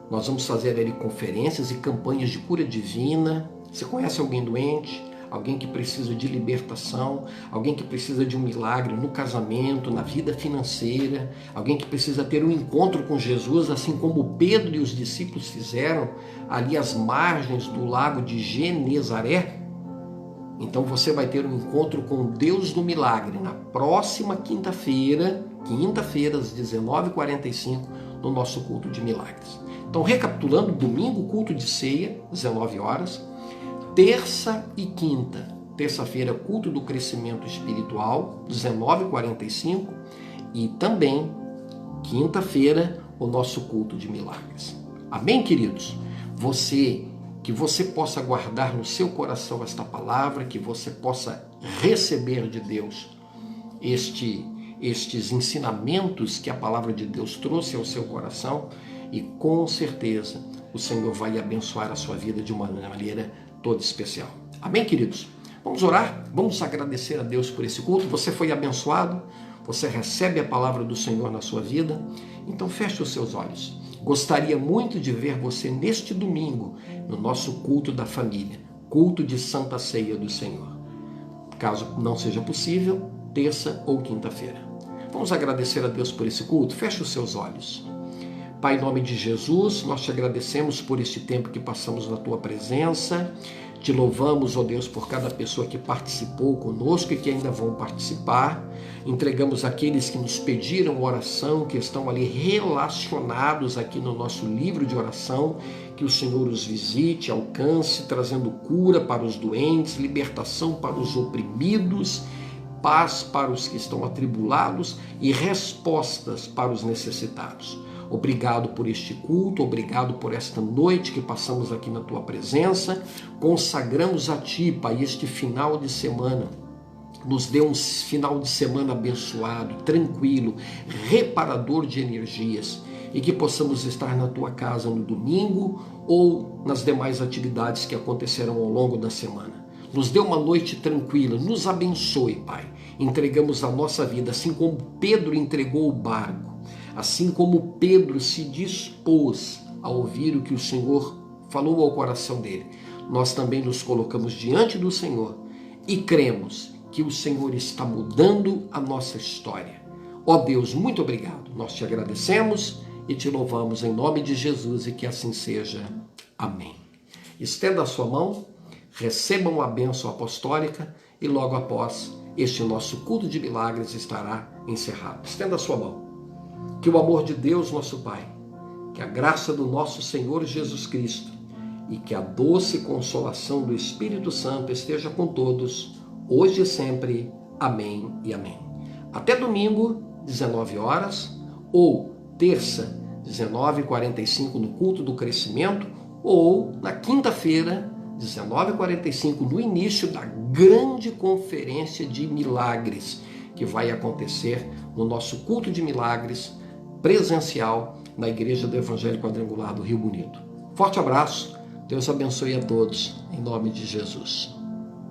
A: Nós vamos fazer ali conferências e campanhas de cura divina. Você conhece alguém doente? Alguém que precisa de libertação? Alguém que precisa de um milagre no casamento, na vida financeira? Alguém que precisa ter um encontro com Jesus, assim como Pedro e os discípulos fizeram ali às margens do lago de Genezaré? Então você vai ter um encontro com o Deus do milagre na próxima quinta-feira, às 19h45, no nosso culto de milagres. Então, recapitulando, domingo, culto de ceia, 19 horas, terça e quinta, terça-feira, culto do crescimento espiritual, 19h45, e também, quinta-feira, o nosso culto de milagres. Amém, queridos? Que você possa guardar no seu coração esta palavra, que você possa receber de Deus estes ensinamentos que a palavra de Deus trouxe ao seu coração, e com certeza o Senhor vai abençoar a sua vida de uma maneira toda especial. Amém, queridos? Vamos orar? Vamos agradecer a Deus por esse culto. Você foi abençoado? Você recebe a palavra do Senhor na sua vida? Então feche os seus olhos. Gostaria muito de ver você neste domingo, no nosso culto da família, culto de Santa Ceia do Senhor. Caso não seja possível, terça ou quinta-feira. Vamos agradecer a Deus por esse culto? Feche os seus olhos. Pai, em nome de Jesus, nós te agradecemos por este tempo que passamos na tua presença. Te louvamos, ó Deus, por cada pessoa que participou conosco e que ainda vão participar. Entregamos aqueles que nos pediram oração, que estão ali relacionados aqui no nosso livro de oração. Que o Senhor os visite, alcance, trazendo cura para os doentes, libertação para os oprimidos, paz para os que estão atribulados e respostas para os necessitados. Obrigado por este culto, obrigado por esta noite que passamos aqui na tua presença. Consagramos a ti, Pai, este final de semana, nos dê um final de semana abençoado, tranquilo, reparador de energias, e que possamos estar na tua casa no domingo ou nas demais atividades que acontecerão ao longo da semana. Nos dê uma noite tranquila, nos abençoe, Pai. Entregamos a nossa vida, assim como Pedro entregou o barco, assim como Pedro se dispôs a ouvir o que o Senhor falou ao coração dele. Nós também nos colocamos diante do Senhor e cremos que o Senhor está mudando a nossa história. Ó Deus, muito obrigado. Nós te agradecemos e te louvamos em nome de Jesus, e que assim seja. Amém. Estenda a sua mão, recebam a bênção apostólica e logo após este nosso culto de milagres estará encerrado. Estenda a sua mão. Que o amor de Deus, nosso Pai, que a graça do nosso Senhor Jesus Cristo e que a doce consolação do Espírito Santo esteja com todos, hoje e sempre. Amém e amém. Até domingo, 19 horas, ou terça, 19h45 no culto do crescimento, ou na quinta-feira, 19h45, no início da grande conferência de milagres, que vai acontecer no nosso culto de milagres presencial na Igreja do Evangelho Quadrangular do Rio Bonito. Forte abraço, Deus abençoe a todos, em nome de Jesus.